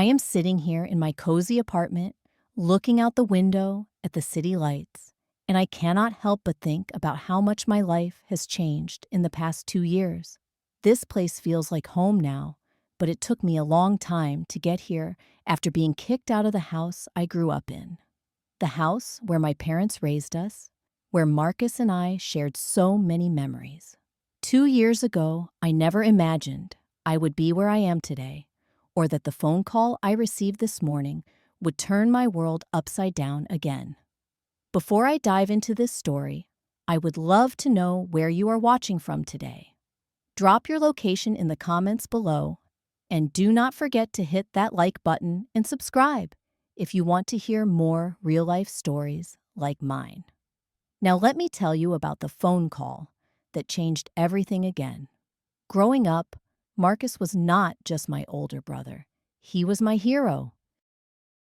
I am sitting here in my cozy apartment, looking out the window at the city lights, and I cannot help but think about how much my life has changed in the past 2 years. This place feels like home now, but it took me a long time to get here after being kicked out of the house I grew up in. The house where my parents raised us, where Marcus and I shared so many memories. 2 years ago, I never imagined I would be where I am today, or that the phone call I received this morning would turn my world upside down again. Before I dive into this story, I would love to know where you are watching from today. Drop your location in the comments below, and do not forget to hit that like button and subscribe if you want to hear more real-life stories like mine. Now let me tell you about the phone call that changed everything again. Growing up, Marcus was not just my older brother. He was my hero.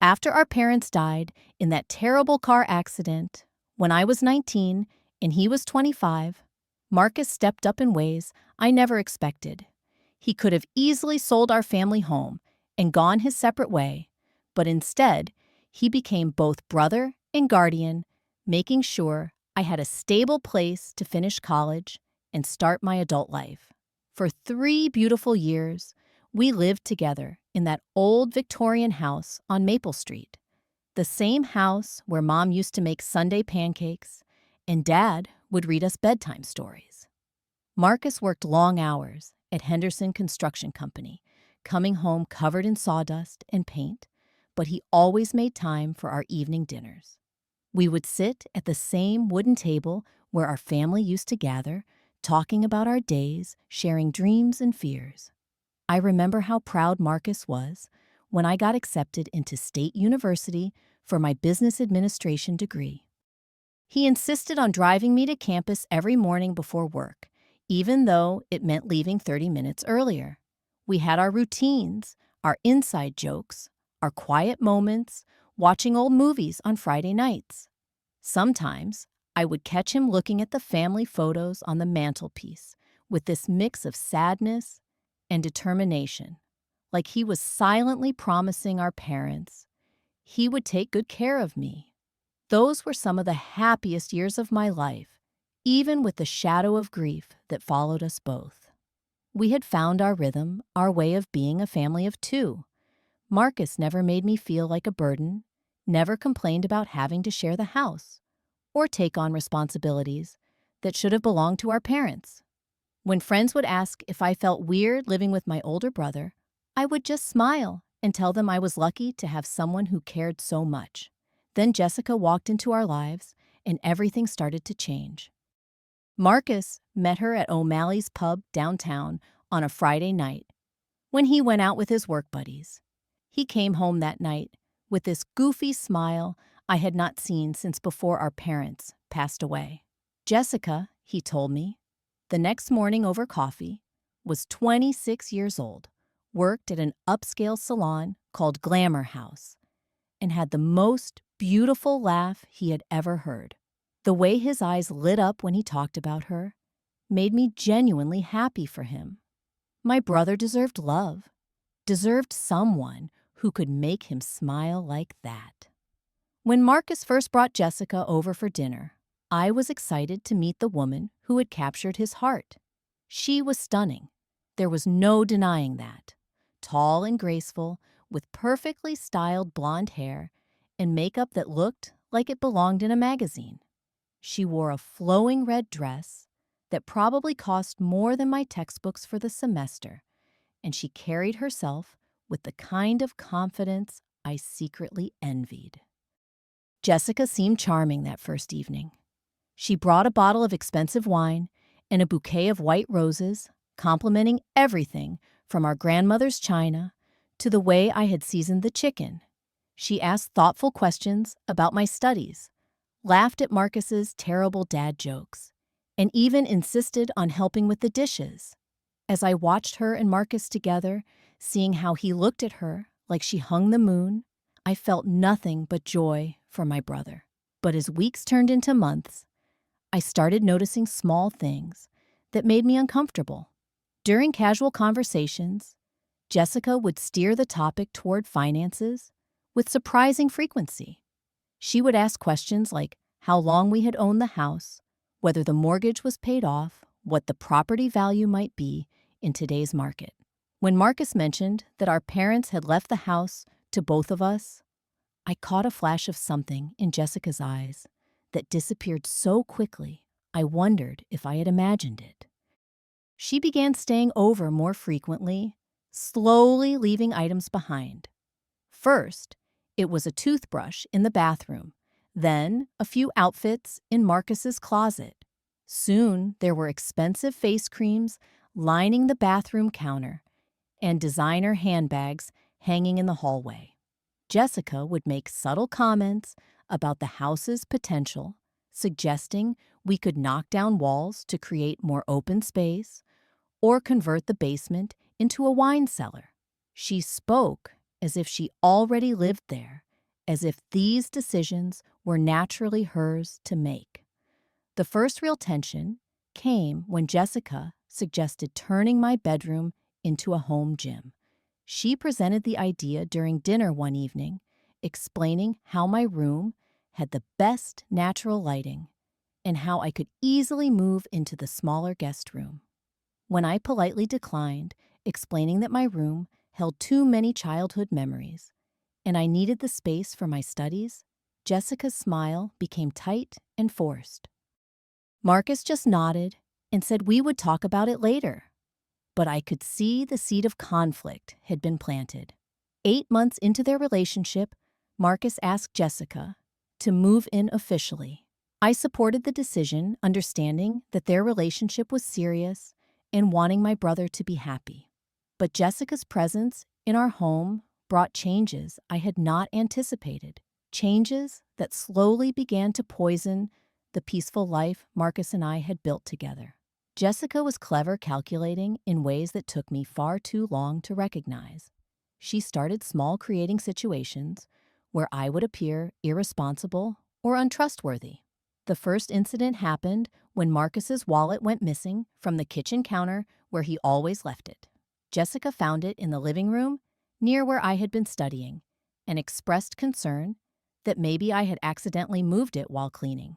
After our parents died in that terrible car accident, when I was 19 and he was 25, Marcus stepped up in ways I never expected. He could have easily sold our family home and gone his separate way, but instead, he became both brother and guardian, making sure I had a stable place to finish college and start my adult life. For 3 beautiful years, we lived together in that old Victorian house on Maple Street, the same house where Mom used to make Sunday pancakes and Dad would read us bedtime stories. Marcus worked long hours at Henderson Construction Company, coming home covered in sawdust and paint, but he always made time for our evening dinners. We would sit at the same wooden table where our family used to gather, talking about our days, sharing dreams and fears. I remember how proud Marcus was when I got accepted into State University for my business administration degree. He insisted on driving me to campus every morning before work, even though it meant leaving 30 minutes earlier. We had our routines, our inside jokes, our quiet moments, watching old movies on Friday nights. Sometimes, I would catch him looking at the family photos on the mantelpiece with this mix of sadness and determination, like he was silently promising our parents he would take good care of me. Those were some of the happiest years of my life, even with the shadow of grief that followed us both. We had found our rhythm, our way of being a family of two. Marcus never made me feel like a burden, never complained about having to share the house, or take on responsibilities that should have belonged to our parents. When friends would ask if I felt weird living with my older brother, I would just smile and tell them I was lucky to have someone who cared so much. Then Jessica walked into our lives, and everything started to change. Marcus met her at O'Malley's pub downtown on a Friday night when he went out with his work buddies. He came home that night with this goofy smile I had not seen since before our parents passed away. Jessica, he told me, the next morning over coffee, was 26 years old, worked at an upscale salon called Glamour House, and had the most beautiful laugh he had ever heard. The way his eyes lit up when he talked about her made me genuinely happy for him. My brother deserved love, deserved someone who could make him smile like that. When Marcus first brought Jessica over for dinner, I was excited to meet the woman who had captured his heart. She was stunning. There was no denying that. Tall and graceful, with perfectly styled blonde hair and makeup that looked like it belonged in a magazine. She wore a flowing red dress that probably cost more than my textbooks for the semester, and she carried herself with the kind of confidence I secretly envied. Jessica seemed charming that first evening. She brought a bottle of expensive wine and a bouquet of white roses, complimenting everything from our grandmother's china to the way I had seasoned the chicken. She asked thoughtful questions about my studies, laughed at Marcus's terrible dad jokes, and even insisted on helping with the dishes. As I watched her and Marcus together, seeing how he looked at her like she hung the moon, I felt nothing but joy for my brother. But as weeks turned into months, I started noticing small things that made me uncomfortable. During casual conversations, Jessica would steer the topic toward finances with surprising frequency. She would ask questions like how long we had owned the house, whether the mortgage was paid off, what the property value might be in today's market. When Marcus mentioned that our parents had left the house to both of us, I caught a flash of something in Jessica's eyes that disappeared so quickly I wondered if I had imagined it. She began staying over more frequently, slowly leaving items behind. First, it was a toothbrush in the bathroom, then a few outfits in Marcus's closet. Soon, there were expensive face creams lining the bathroom counter and designer handbags hanging in the hallway. Jessica would make subtle comments about the house's potential, suggesting we could knock down walls to create more open space or convert the basement into a wine cellar. She spoke as if she already lived there, as if these decisions were naturally hers to make. The first real tension came when Jessica suggested turning my bedroom into a home gym. She presented the idea during dinner one evening, explaining how my room had the best natural lighting and how I could easily move into the smaller guest room. When I politely declined, explaining that my room held too many childhood memories and I needed the space for my studies, Jessica's smile became tight and forced. Marcus just nodded and said we would talk about it later. But I could see the seed of conflict had been planted. 8 months into their relationship, Marcus asked Jessica to move in officially. I supported the decision, understanding that their relationship was serious and wanting my brother to be happy. But Jessica's presence in our home brought changes I had not anticipated, changes that slowly began to poison the peaceful life Marcus and I had built together. Jessica was clever calculating in ways that took me far too long to recognize. She started small, creating situations where I would appear irresponsible or untrustworthy. The first incident happened when Marcus's wallet went missing from the kitchen counter where he always left it. Jessica found it in the living room near where I had been studying and expressed concern that maybe I had accidentally moved it while cleaning.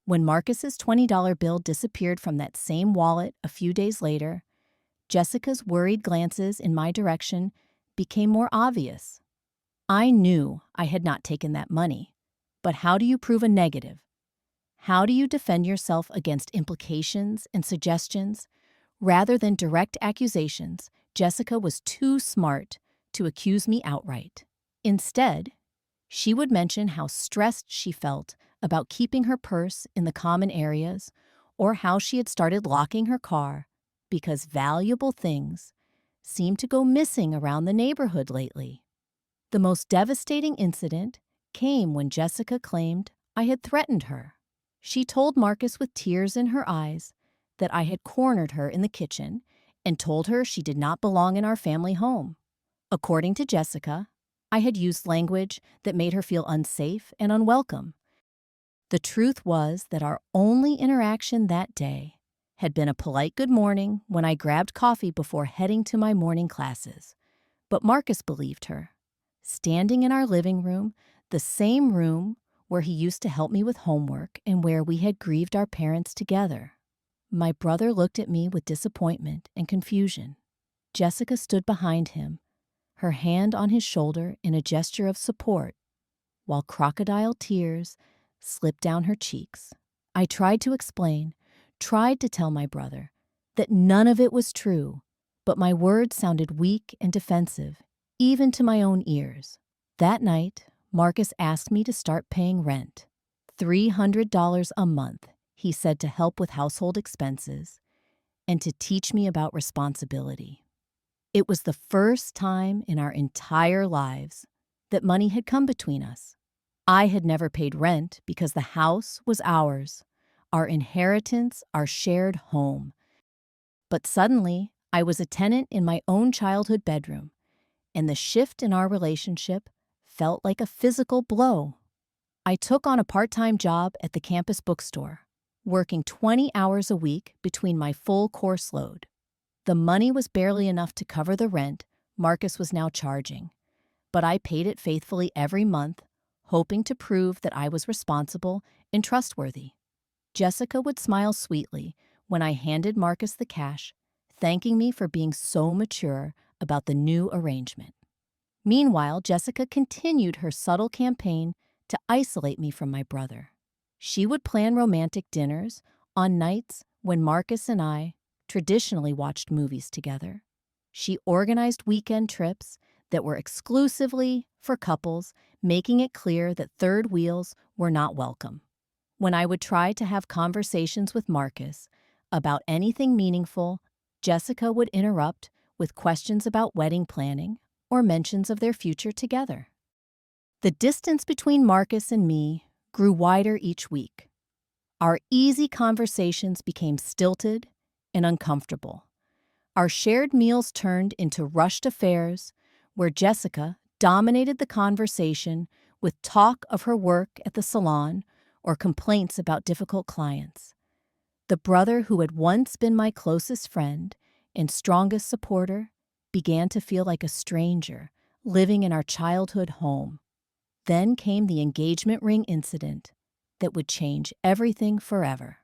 When Marcus's $20 bill disappeared from that same wallet a few days later, Jessica's worried glances in my direction became more obvious. I knew I had not taken that money, but how do you prove a negative? How do you defend yourself against implications and suggestions? Rather than direct accusations, Jessica was too smart to accuse me outright. Instead, she would mention how stressed she felt about keeping her purse in the common areas, or how she had started locking her car because valuable things seemed to go missing around the neighborhood lately. The most devastating incident came when Jessica claimed I had threatened her. She told Marcus with tears in her eyes that I had cornered her in the kitchen and told her she did not belong in our family home. According to Jessica, I had used language that made her feel unsafe and unwelcome. The truth was that our only interaction that day had been a polite good morning when I grabbed coffee before heading to my morning classes. But Marcus believed her. Standing in our living room, the same room where he used to help me with homework and where we had grieved our parents together, my brother looked at me with disappointment and confusion. Jessica stood behind him, her hand on his shoulder in a gesture of support, while crocodile tears slipped down her cheeks. I tried to explain, tried to tell my brother that none of it was true, but my words sounded weak and defensive, even to my own ears. That night, Marcus asked me to start paying rent. $300 a month, he said, to help with household expenses and to teach me about responsibility. It was the first time in our entire lives that money had come between us. I had never paid rent because the house was ours, our inheritance, our shared home. But suddenly, I was a tenant in my own childhood bedroom, and the shift in our relationship felt like a physical blow. I took on a part-time job at the campus bookstore, working 20 hours a week between my full course load. The money was barely enough to cover the rent, Marcus was now charging, but I paid it faithfully every month, hoping to prove that I was responsible and trustworthy. Jessica would smile sweetly when I handed Marcus the cash, thanking me for being so mature about the new arrangement. Meanwhile, Jessica continued her subtle campaign to isolate me from my brother. She would plan romantic dinners on nights when Marcus and I traditionally watched movies together. She organized weekend trips that were exclusively for couples, making it clear that third wheels were not welcome. When I would try to have conversations with Marcus about anything meaningful, Jessica would interrupt with questions about wedding planning or mentions of their future together. The distance between Marcus and me grew wider each week. Our easy conversations became stilted and uncomfortable. Our shared meals turned into rushed affairs where Jessica dominated the conversation with talk of her work at the salon or complaints about difficult clients. The brother who had once been my closest friend and strongest supporter began to feel like a stranger living in our childhood home. Then came the engagement ring incident that would change everything forever.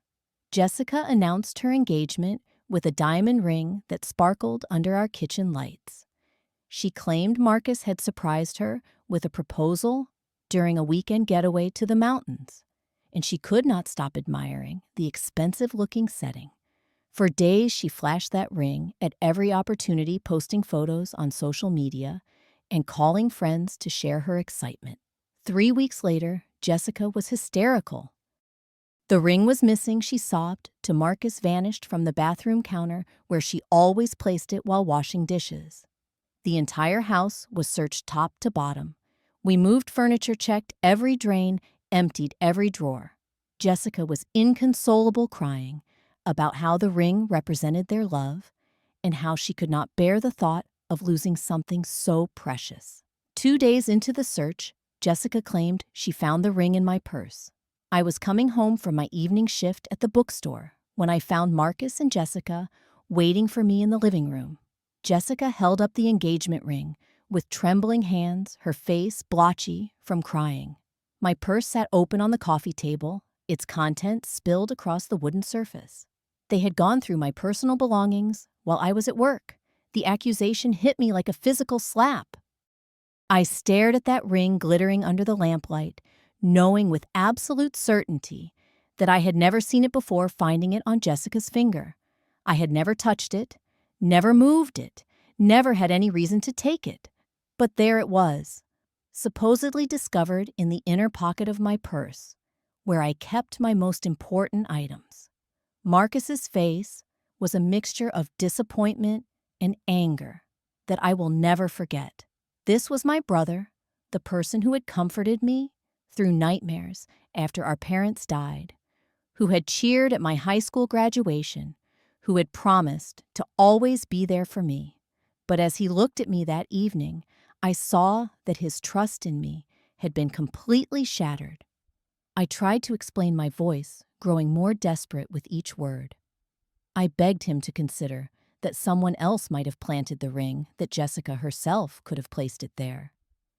Jessica announced her engagement with a diamond ring that sparkled under our kitchen lights. She claimed Marcus had surprised her with a proposal during a weekend getaway to the mountains, and she could not stop admiring the expensive-looking setting. For days, she flashed that ring at every opportunity, posting photos on social media and calling friends to share her excitement. 3 weeks later, Jessica was hysterical. The ring was missing, she sobbed, till Marcus vanished from the bathroom counter where she always placed it while washing dishes. The entire house was searched top to bottom. We moved furniture, checked every drain, emptied every drawer. Jessica was inconsolable, crying about how the ring represented their love and how she could not bear the thought of losing something so precious. 2 days into the search, Jessica claimed she found the ring in my purse. I was coming home from my evening shift at the bookstore when I found Marcus and Jessica waiting for me in the living room. Jessica held up the engagement ring with trembling hands, her face blotchy from crying. My purse sat open on the coffee table, its contents spilled across the wooden surface. They had gone through my personal belongings while I was at work. The accusation hit me like a physical slap. I stared at that ring glittering under the lamplight, knowing with absolute certainty that I had never seen it before finding it on Jessica's finger. I had never touched it, never moved it, never had any reason to take it. But there it was, supposedly discovered in the inner pocket of my purse, where I kept my most important items. Marcus's face was a mixture of disappointment and anger that I will never forget. This was my brother, the person who had comforted me through nightmares after our parents died, who had cheered at my high school graduation, who had promised to always be there for me. But as he looked at me that evening, I saw that his trust in me had been completely shattered. I tried to explain, my voice growing more desperate with each word. I begged him to consider that someone else might have planted the ring, that Jessica herself could have placed it there.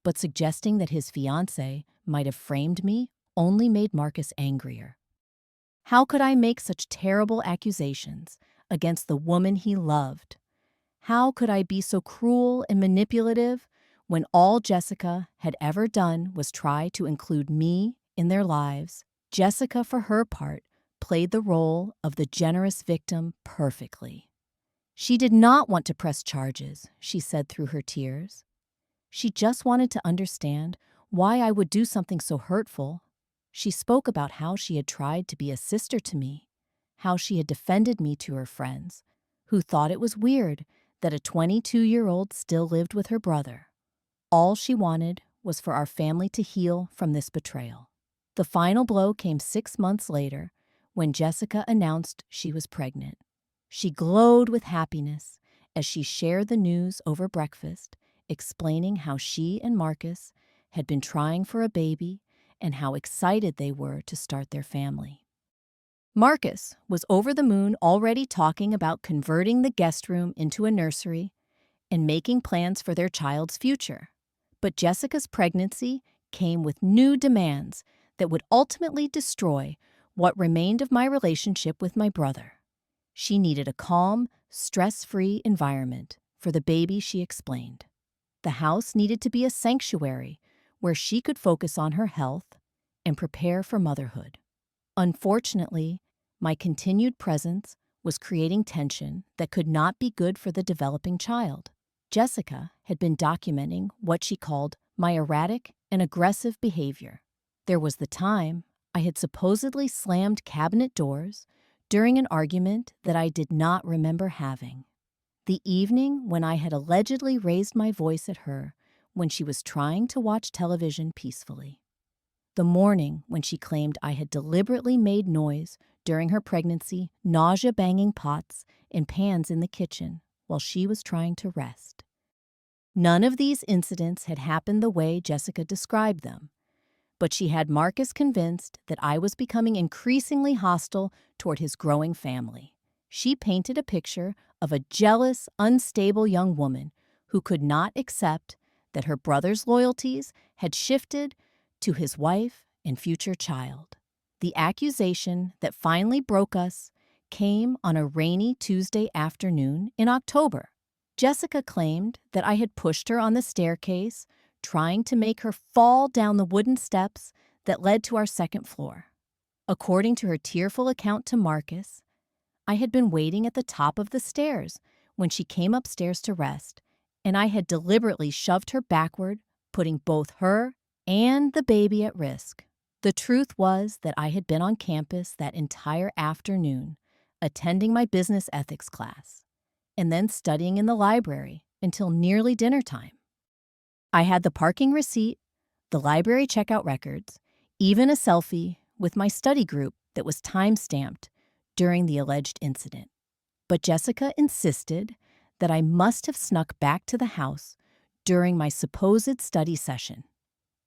But suggesting that his fiancé might have framed me only made Marcus angrier. How could I make such terrible accusations against the woman he loved? How could I be so cruel and manipulative when all Jessica had ever done was try to include me in their lives? Jessica, for her part, played the role of the generous victim perfectly. She did not want to press charges, she said through her tears. She just wanted to understand why I would do something so hurtful. She spoke about how she had tried to be a sister to me, how she had defended me to her friends, who thought it was weird that a 22-year-old still lived with her brother. All she wanted was for our family to heal from this betrayal. The final blow came 6 months later when Jessica announced she was pregnant. She glowed with happiness as she shared the news over breakfast, explaining how she and Marcus had been trying for a baby and how excited they were to start their family. Marcus was over the moon, already talking about converting the guest room into a nursery and making plans for their child's future. But Jessica's pregnancy came with new demands that would ultimately destroy what remained of my relationship with my brother. She needed a calm, stress-free environment for the baby, she explained. The house needed to be a sanctuary where she could focus on her health and prepare for motherhood. Unfortunately, my continued presence was creating tension that could not be good for the developing child. Jessica had been documenting what she called my erratic and aggressive behavior. There was the time I had supposedly slammed cabinet doors during an argument that I did not remember having. The evening when I had allegedly raised my voice at her when she was trying to watch television peacefully. The morning when she claimed I had deliberately made noise during her pregnancy, nausea-banging pots and pans in the kitchen while she was trying to rest. None of these incidents had happened the way Jessica described them, but she had Marcus convinced that I was becoming increasingly hostile toward his growing family. She painted a picture of a jealous, unstable young woman who could not accept that her brother's loyalties had shifted to his wife and future child. The accusation that finally broke us came on a rainy Tuesday afternoon in October. Jessica claimed that I had pushed her on the staircase, trying to make her fall down the wooden steps that led to our second floor. According to her tearful account to Marcus, I had been waiting at the top of the stairs when she came upstairs to rest, and I had deliberately shoved her backward, putting both her and the baby at risk. The truth was that I had been on campus that entire afternoon, attending my business ethics class, and then studying in the library until nearly dinner time. I had the parking receipt, the library checkout records, even a selfie with my study group that was time-stamped during the alleged incident. But Jessica insisted that I must have snuck back to the house during my supposed study session.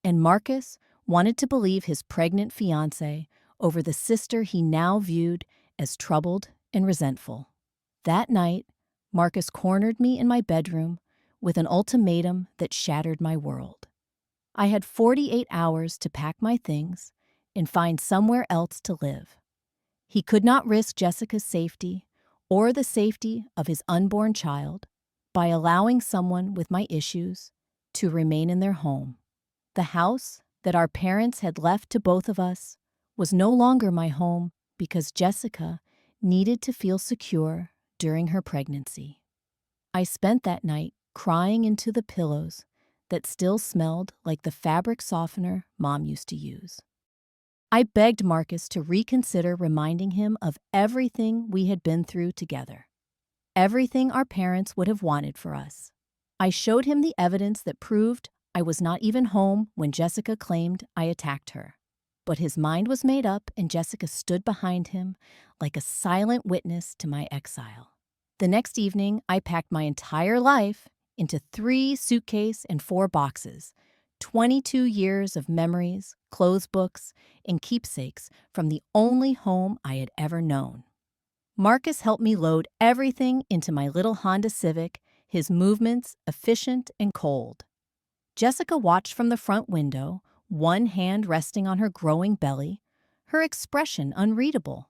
And Marcus wanted to believe his pregnant fiancée over the sister he now viewed as troubled and resentful. That night, Marcus cornered me in my bedroom with an ultimatum that shattered my world. I had 48 hours to pack my things and find somewhere else to live. He could not risk Jessica's safety or the safety of his unborn child by allowing someone with my issues to remain in their home. The house that our parents had left to both of us was no longer my home because Jessica needed to feel secure during her pregnancy. I spent that night crying into the pillows that still smelled like the fabric softener Mom used to use. I begged Marcus to reconsider reminding him of everything we had been through together, everything our parents would have wanted for us. I showed him the evidence that proved I was not even home when Jessica claimed I attacked her. But his mind was made up, and Jessica stood behind him like a silent witness to my exile. The next evening, I packed my entire life into 3 suitcases and 4 boxes, 22 years of memories, clothes books, and keepsakes from the only home I had ever known. Marcus helped me load everything into my little Honda Civic, his movements efficient and cold. Jessica watched from the front window, one hand resting on her growing belly, her expression unreadable,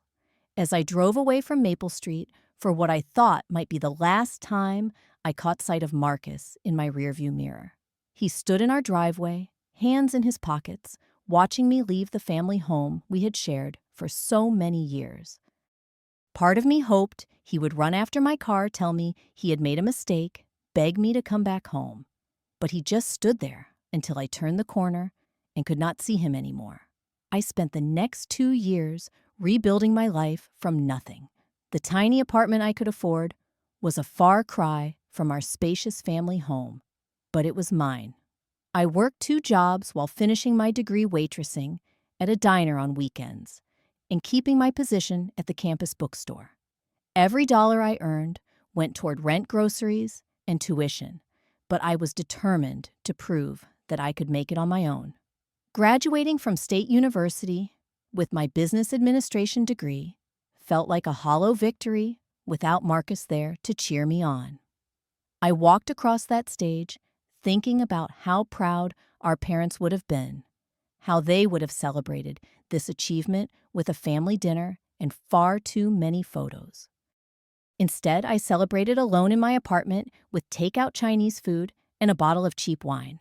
as I drove away from Maple Street for what I thought might be the last time I caught sight of Marcus in my rearview mirror. He stood in our driveway, hands in his pockets, watching me leave the family home we had shared for so many years. Part of me hoped he would run after my car, tell me he had made a mistake, beg me to come back home. But he just stood there until I turned the corner and could not see him anymore. I spent the next 2 years rebuilding my life from nothing. The tiny apartment I could afford was a far cry from our spacious family home, but it was mine. I worked 2 jobs while finishing my degree waitressing at a diner on weekends and keeping my position at the campus bookstore. Every dollar I earned went toward rent, groceries, and tuition, but I was determined to prove that I could make it on my own. Graduating from State University with my business administration degree felt like a hollow victory without Marcus there to cheer me on. I walked across that stage thinking about how proud our parents would have been, how they would have celebrated this achievement with a family dinner and far too many photos. Instead, I celebrated alone in my apartment with takeout Chinese food and a bottle of cheap wine.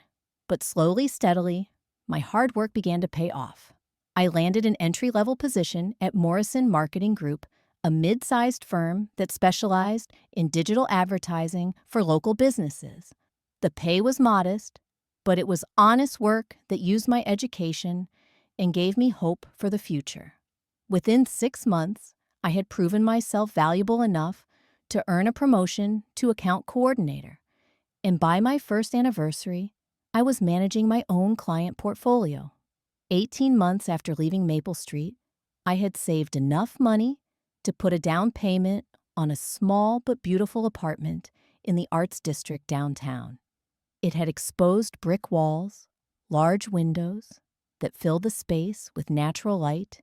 But slowly, steadily, my hard work began to pay off. I landed an entry-level position at Morrison Marketing Group, a mid-sized firm that specialized in digital advertising for local businesses. The pay was modest, but it was honest work that used my education and gave me hope for the future. Within 6 months, I had proven myself valuable enough to earn a promotion to account coordinator. And by my first anniversary, I was managing my own client portfolio. 18 months after leaving Maple Street, I had saved enough money to put a down payment on a small but beautiful apartment in the Arts District downtown. It had exposed brick walls, large windows that filled the space with natural light,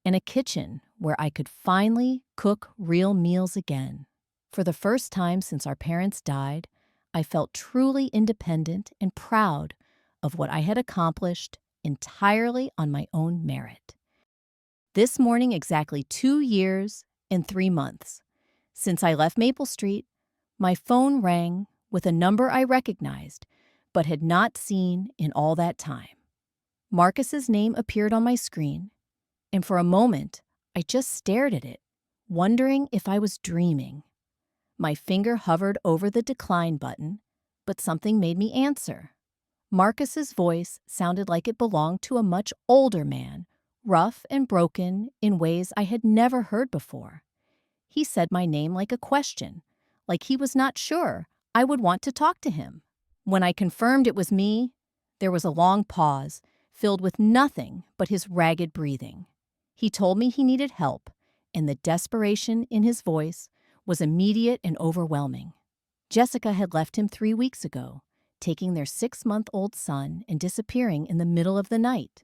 and a kitchen where I could finally cook real meals again. For the first time since our parents died, I felt truly independent and proud of what I had accomplished entirely on my own merit. This morning, exactly 2 years and 3 months since I left Maple Street, my phone rang with a number I recognized but had not seen in all that time. Marcus's name appeared on my screen, and for a moment, I just stared at it, wondering if I was dreaming. My finger hovered over the decline button, but something made me answer. Marcus's voice sounded like it belonged to a much older man, rough and broken in ways I had never heard before. He said my name like a question, like he was not sure I would want to talk to him. When I confirmed it was me, there was a long pause, filled with nothing but his ragged breathing. He told me he needed help, and the desperation in his voice was immediate and overwhelming. Jessica had left him 3 weeks ago, taking their 6-month-old son and disappearing in the middle of the night.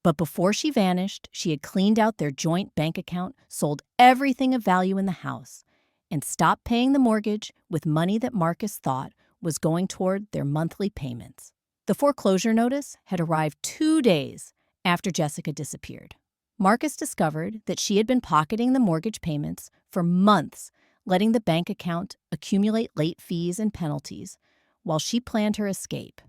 But before she vanished, she had cleaned out their joint bank account, sold everything of value in the house, and stopped paying the mortgage with money that Marcus thought was going toward their monthly payments. The foreclosure notice had arrived 2 days after Jessica disappeared. Marcus discovered that she had been pocketing the mortgage payments for months, letting the bank account accumulate late fees and penalties while she planned her escape.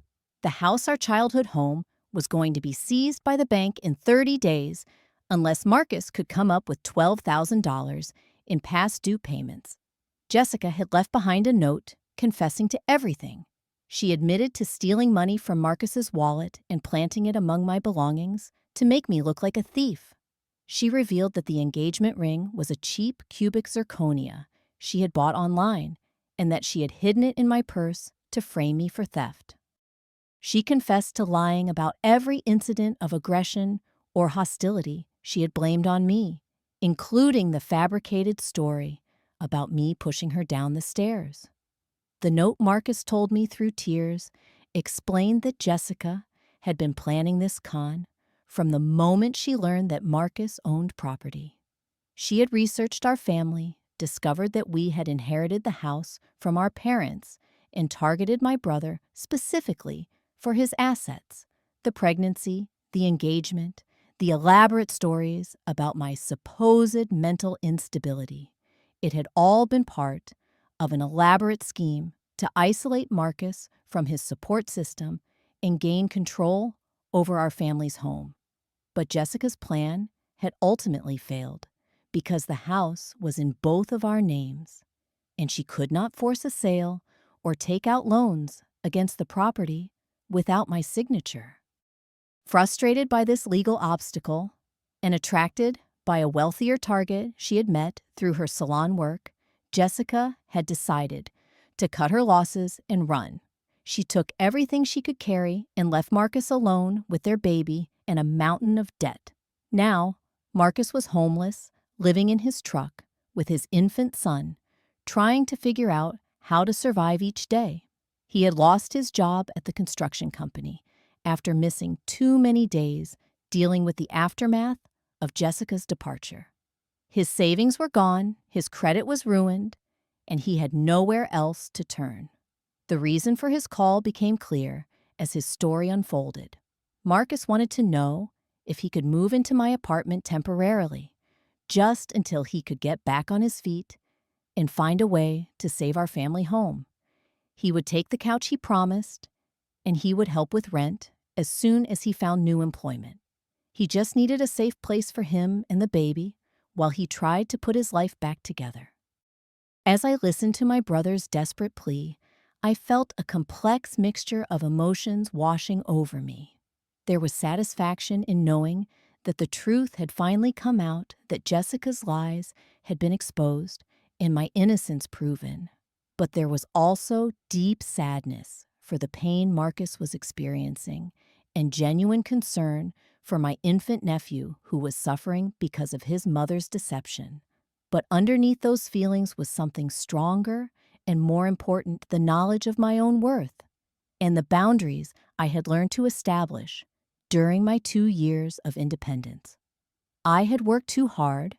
The house, our childhood home, was going to be seized by the bank in 30 days unless Marcus could come up with $12,000 in past due payments. Jessica had left behind a note confessing to everything. She admitted to stealing money from Marcus's wallet and planting it among my belongings to make me look like a thief. She revealed that the engagement ring was a cheap cubic zirconia she had bought online and that she had hidden it in my purse to frame me for theft. She confessed to lying about every incident of aggression or hostility she had blamed on me, including the fabricated story about me pushing her down the stairs. The note Marcus told me through tears explained that Jessica had been planning this con from the moment she learned that Marcus owned property. She had researched our family, discovered that we had inherited the house from our parents, and targeted my brother specifically for his assets, the pregnancy, the engagement, the elaborate stories about my supposed mental instability. It had all been part of an elaborate scheme to isolate Marcus from his support system and gain control over our family's home. But Jessica's plan had ultimately failed because the house was in both of our names, and she could not force a sale or take out loans against the property without my signature. Frustrated by this legal obstacle and attracted by a wealthier target she had met through her salon work, Jessica had decided to cut her losses and run. She took everything she could carry and left Marcus alone with their baby and a mountain of debt. Now, Marcus was homeless, living in his truck with his infant son, trying to figure out how to survive each day. He had lost his job at the construction company after missing too many days dealing with the aftermath of Jessica's departure. His savings were gone, his credit was ruined, and he had nowhere else to turn. The reason for his call became clear as his story unfolded. Marcus wanted to know if he could move into my apartment temporarily, just until he could get back on his feet and find a way to save our family home. He would take the couch he promised, and he would help with rent as soon as he found new employment. He just needed a safe place for him and the baby while he tried to put his life back together. As I listened to my brother's desperate plea, I felt a complex mixture of emotions washing over me. There was satisfaction in knowing that the truth had finally come out, that Jessica's lies had been exposed and my innocence proven. But there was also deep sadness for the pain Marcus was experiencing and genuine concern for my infant nephew who was suffering because of his mother's deception. But underneath those feelings was something stronger and more important, the knowledge of my own worth and the boundaries I had learned to establish during my 2 years of independence. I had worked too hard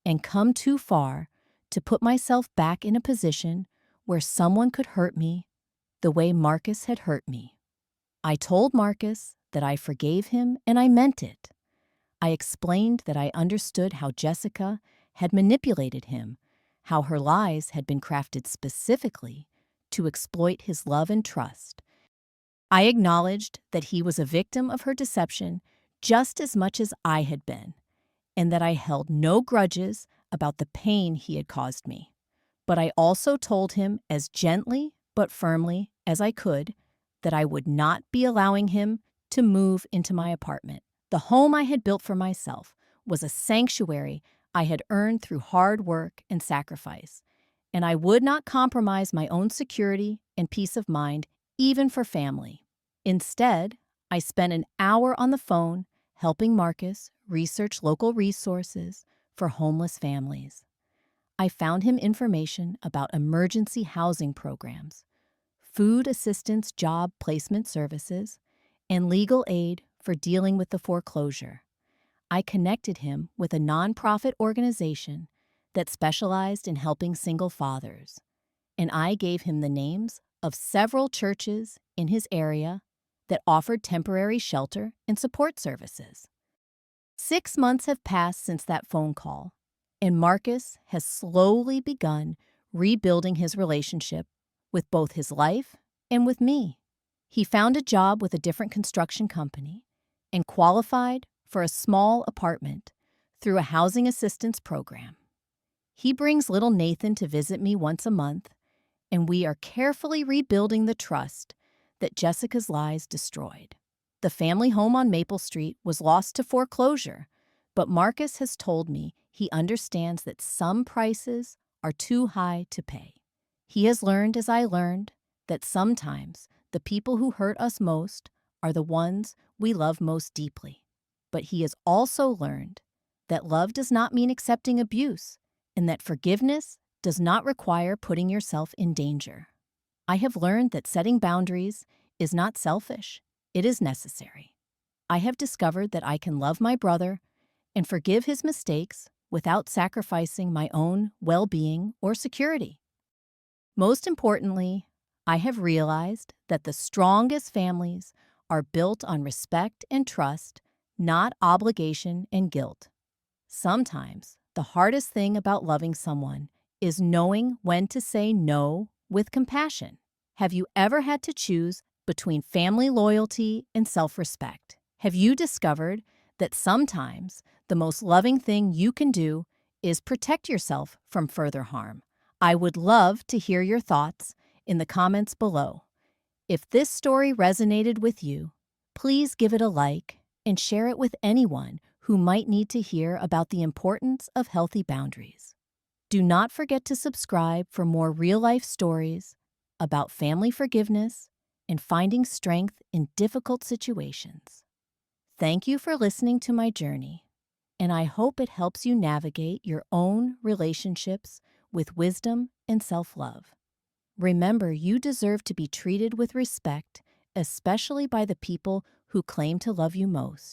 and come too far to put myself back in a position where someone could hurt me the way Marcus had hurt me. I told Marcus that I forgave him, and I meant it. I explained that I understood how Jessica had manipulated him, how her lies had been crafted specifically to exploit his love and trust. I acknowledged that he was a victim of her deception just as much as I had been, and that I held no grudges about the pain he had caused me. But I also told him as gently but firmly as I could that I would not be allowing him to move into my apartment. The home I had built for myself was a sanctuary I had earned through hard work and sacrifice, and I would not compromise my own security and peace of mind, even for family. Instead, I spent an hour on the phone helping Marcus research local resources for homeless families. I found him information about emergency housing programs, food assistance job placement services, and legal aid for dealing with the foreclosure. I connected him with a nonprofit organization that specialized in helping single fathers, and I gave him the names of several churches in his area that offered temporary shelter and support services. 6 months have passed since that phone call, and Marcus has slowly begun rebuilding his relationship with both his life and with me. He found a job with a different construction company and qualified for a small apartment through a housing assistance program. He brings little Nathan to visit me once a month, and we are carefully rebuilding the trust that Jessica's lies destroyed. The family home on Maple Street was lost to foreclosure, but Marcus has told me he understands that some prices are too high to pay. He has learned, as I learned, that sometimes the people who hurt us most are the ones we love most deeply. But he has also learned that love does not mean accepting abuse, and that forgiveness does not require putting yourself in danger. I have learned that setting boundaries is not selfish, it is necessary. I have discovered that I can love my brother and forgive his mistakes without sacrificing my own well-being or security. Most importantly, I have realized that the strongest families are built on respect and trust, not obligation and guilt. Sometimes the hardest thing about loving someone is knowing when to say no with compassion. Have you ever had to choose between family loyalty and self-respect? Have you discovered that sometimes the most loving thing you can do is protect yourself from further harm? I would love to hear your thoughts in the comments below. If this story resonated with you, please give it a like and share it with anyone who might need to hear about the importance of healthy boundaries. Do not forget to subscribe for more real-life stories about family forgiveness and finding strength in difficult situations. Thank you for listening to my journey, and I hope it helps you navigate your own relationships with wisdom and self-love. Remember, you deserve to be treated with respect, especially by the people who claim to love you most.